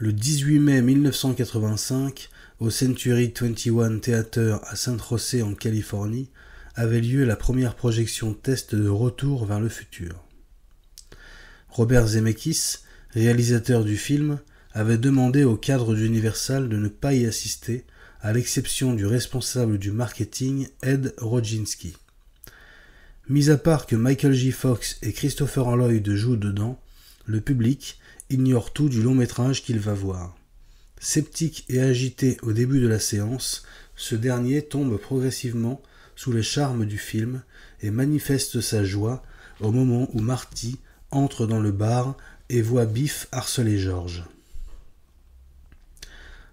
Le 18 mai 1985, au Century 21 Theater à San José en Californie, avait lieu la première projection test de Retour vers le futur. Robert Zemeckis, réalisateur du film, avait demandé au cadre d'Universal de ne pas y assister, à l'exception du responsable du marketing Ed Rodzinski. Mis à part que Michael J. Fox et Christopher Lloyd jouent dedans, le public ignore tout du long métrage qu'il va voir. Sceptique et agité au début de la séance, ce dernier tombe progressivement sous les charmes du film et manifeste sa joie au moment où Marty entre dans le bar et voit Biff harceler George.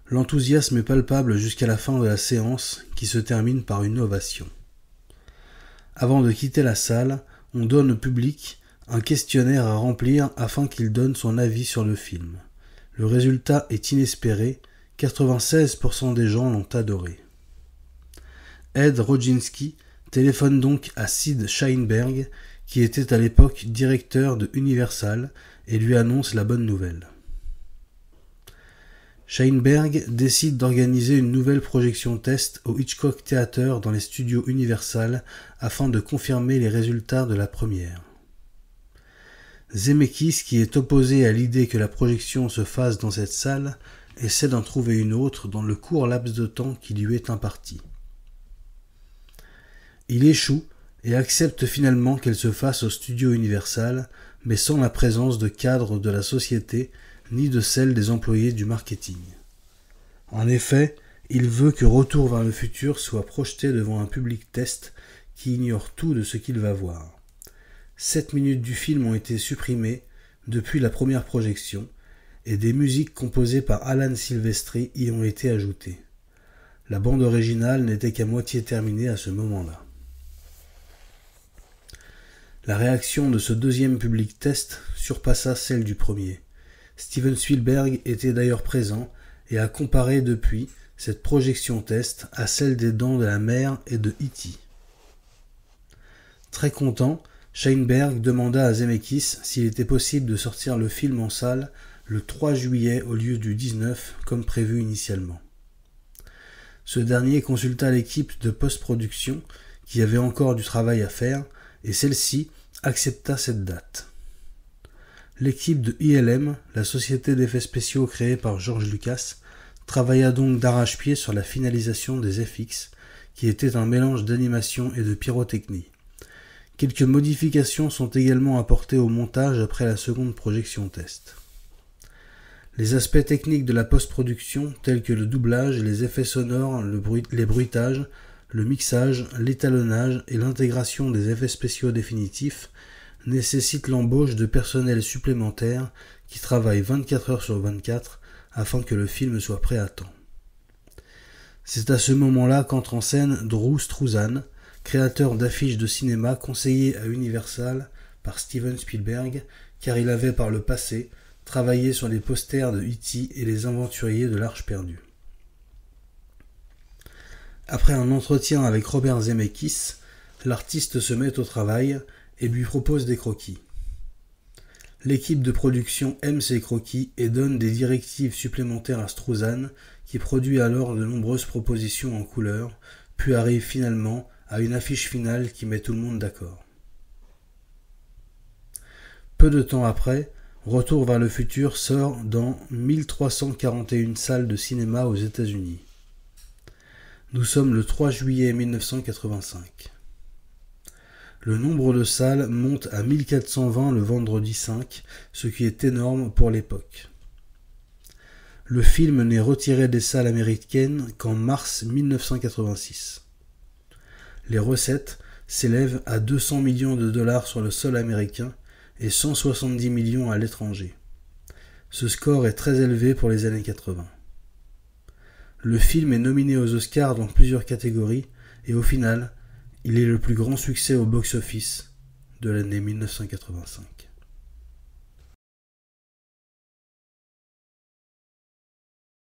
L'enthousiasme est palpable jusqu'à la fin de la séance qui se termine par une ovation. Avant de quitter la salle, on donne au public un questionnaire à remplir afin qu'il donne son avis sur le film. Le résultat est inespéré, 96% des gens l'ont adoré. Ed Rodzinski téléphone donc à Sid Sheinberg, qui était à l'époque directeur de Universal, et lui annonce la bonne nouvelle. Sheinberg décide d'organiser une nouvelle projection test au Hitchcock Theater dans les studios Universal afin de confirmer les résultats de la première. Zemeckis, qui est opposé à l'idée que la projection se fasse dans cette salle, essaie d'en trouver une autre dans le court laps de temps qui lui est imparti. Il échoue et accepte finalement qu'elle se fasse au studio Universal, mais sans la présence de cadres de la société ni de celle des employés du marketing. En effet, il veut que Retour vers le futur soit projeté devant un public test qui ignore tout de ce qu'il va voir. 7 minutes du film ont été supprimées depuis la première projection et des musiques composées par Alan Silvestri y ont été ajoutées. La bande originale n'était qu'à moitié terminée à ce moment-là. La réaction de ce deuxième public test surpassa celle du premier. Steven Spielberg était d'ailleurs présent et a comparé depuis cette projection test à celle des Dents de la Mer et de E.T. Très content, Sheinberg demanda à Zemeckis s'il était possible de sortir le film en salle le 3 juillet au lieu du 19 comme prévu initialement. Ce dernier consulta l'équipe de post-production qui avait encore du travail à faire et celle-ci accepta cette date. L'équipe de ILM, la société d'effets spéciaux créée par George Lucas, travailla donc d'arrache-pied sur la finalisation des FX, qui était un mélange d'animation et de pyrotechnie. Quelques modifications sont également apportées au montage après la seconde projection test. Les aspects techniques de la post-production, tels que le doublage, les effets sonores, les bruitages, le mixage, l'étalonnage et l'intégration des effets spéciaux définitifs, nécessitent l'embauche de personnel supplémentaire qui travaille 24 heures sur 24 afin que le film soit prêt à temps. C'est à ce moment-là qu'entre en scène Drew Struzan, créateur d'affiches de cinéma conseillé à Universal par Steven Spielberg, car il avait par le passé travaillé sur les posters de E.T. et les aventuriers de l'Arche perdue. Après un entretien avec Robert Zemeckis, l'artiste se met au travail et lui propose des croquis. L'équipe de production aime ces croquis et donne des directives supplémentaires à Struzan, qui produit alors de nombreuses propositions en couleurs, puis arrive finalement à une affiche finale qui met tout le monde d'accord. Peu de temps après, Retour vers le futur sort dans 1341 salles de cinéma aux États-Unis. Nous sommes le 3 juillet 1985. Le nombre de salles monte à 1420 le vendredi 5, ce qui est énorme pour l'époque. Le film n'est retiré des salles américaines qu'en mars 1986. Les recettes s'élèvent à 200 millions de dollars sur le sol américain et 170 millions à l'étranger. Ce score est très élevé pour les années 80. Le film est nominé aux Oscars dans plusieurs catégories et au final, il est le plus grand succès au box-office de l'année 1985.